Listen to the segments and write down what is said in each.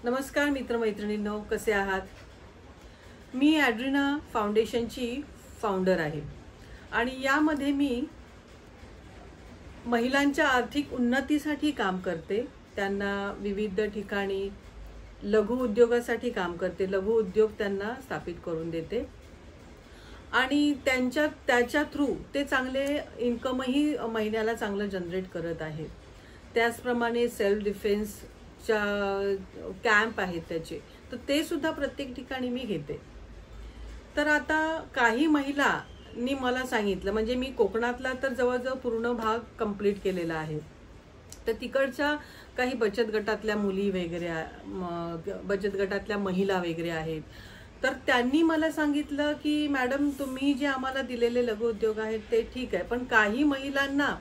नमस्कार मित्रमैत्रिणींनो, कसे आहात? मी ॲड्रिना फाउंडेशनची फाउंडर आहे आणि यामध्ये मी महिलांच्या आर्थिक उन्नतीसाठी काम करते। त्यांना विविध ठिकाणी लघु उद्योगासाठी काम करते, लघु उद्योग त्यांना स्थापित करून देते आणि त्याच्या थ्रू ते चांगले इन्कमही महिन्याला चांगलं जनरेट करत आहेत। त्याचप्रमाणे सेल्फ डिफेन्स कॅम्प आहेत त्याचे, तर ते सुद्धा प्रत्येक ठिकाणी मी घेते। तर आता काही महिलांनी मला सांगितलं, म्हणजे मी कोकणातला तर जवळजवळ पूर्ण भाग कंप्लीट केलेला आहे, तर तिकडच्या काही बचत गटातल्या मुली वगैरे, बचत गटातल्या महिला वगैरे आहेत, तर त्यांनी मला सांगितलं की मॅडम तुम्ही जे आम्हाला दिलेले लघु उद्योग आहेत ते ठीक आहे, पण काही महिलांना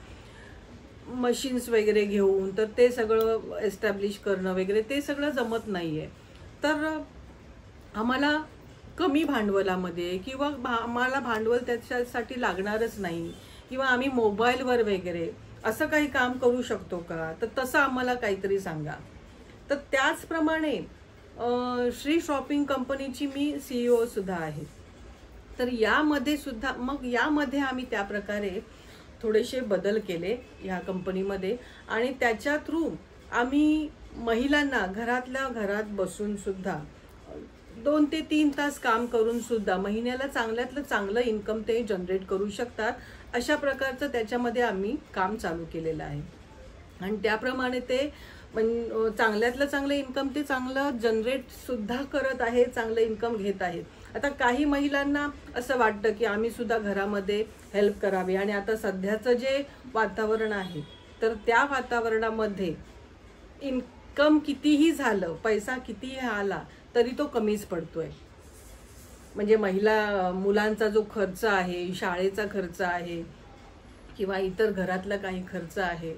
मशीन्स वगैरे घेऊन तर ते सगळं एस्टॅब्लिश करणं वगैरे ते सगळं जमत नाहीये। तर आम्हाला कमी भांडवलामध्ये किंवा आम्हाला भांडवल त्याच्यासाठी लागणारच नाही, किंवा आम्ही मोबाईलवर वगैरे असं काही काम करू शकतो का, तर तसं आम्हाला काहीतरी सांगा। तर त्याचप्रमाणे श्री शॉपिंग कंपनीची मी CEO सुद्धा आहे। तर यामध्ये आम्ही त्या प्रकारे थोडेसे बदल केले या कंपनीमध्ये, आणि त्याच्या थ्रू आम्ही महिलांना घरातल्या घरात बसून सुद्धा 2 ते 3 तास काम करून सुद्धा महिन्याला चांगल्यातलं चांगलं इन्कम ते जनरेट करू शकतात, अशा प्रकारचं त्याच्यामध्ये आम्ही काम चालू केलेलं आहे। आणि त्याप्रमाणे ते चांगल्यातलं चांगलं इन्कम ते चांगलं जनरेट सुद्धा करत आहे, चांगलं इन्कम घेत आहेत। आता काही महिलांना असं वाटतं की आम्ही सुद्धा घरामध्ये हेल्प करावी, आणि आता सध्याचं जे वातावरण आहे तर त्या वातावरणामध्ये इन्कम कितीही झालं, पैसा कितीही आला तरी तो कमीच पडतोय। म्हणजे मुलांचा जो खर्च आहे, शाळेचा खर्च आहे, किंवा इतर घरातला काही खर्च आहे,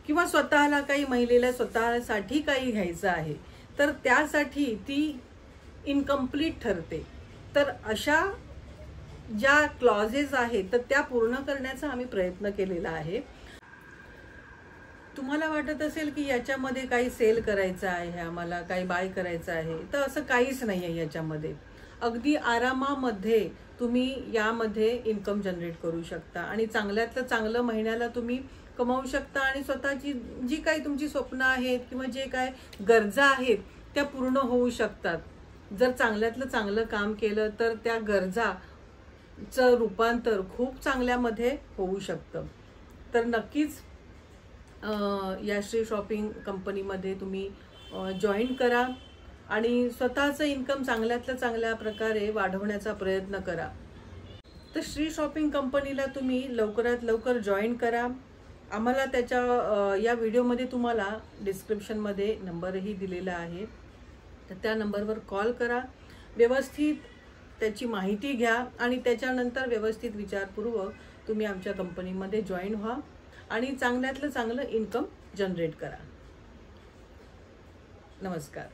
किंवा स्वतःला काही महिलेला स्वतःसाठी काही घ्यायचं आहे, तर त्यासाठी ती इनकम्प्लीट ठरते। तर अशा ज्या क्लॉजेस आहेत तर त्या पूर्ण करण्याचा आम्ही प्रयत्न केलेला आहे। तुम्हाला वाटत असेल की याच्यामध्ये काही सेल करायचं आहे, आम्हाला काही बाय करायचं आहे, तर असं काहीच नाही आहे। याच्यामध्ये अगदी आरामामध्ये तुम्ही यामध्ये इन्कम जनरेट करू शकता आणि चांगल्यातलं चांगलं महिन्याला तुम्ही कमावू शकता, आणि स्वतःची जी काही तुमची स्वप्न आहेत किंवा जे काय गरजा आहेत त्या पूर्ण होऊ शकतात। जर चांगल्यातलं चांगलं काम केलं तर त्या गरजाचं रूपांतर खूप चांगल्यामध्ये होऊ शकतं। तर नक्कीच या श्री शॉपिंग कंपनीमध्ये तुम्ही जॉईन करा आणि स्वतःचं इन्कम चांगल्यातल्या चांगल्या प्रकारे वाढवण्याचा प्रयत्न करा। तर श्री शॉपिंग कंपनीला तुम्ही लवकरात लवकर जॉईन करा। आम्हाला या व्हिडिओमध्ये तुम्हाला डिस्क्रिप्शनमध्ये नंबरही दिलेला आहे, तर त्या नंबरवर कॉल करा, व्यवस्थित त्याची माहिती घ्या आणि त्याच्यानंतर व्यवस्थित विचारपूर्वक तुम्ही आमच्या कंपनीमध्ये जॉईन व्हा आणि चांगल्यातलं चांगलं इन्कम जनरेट करा। नमस्कार।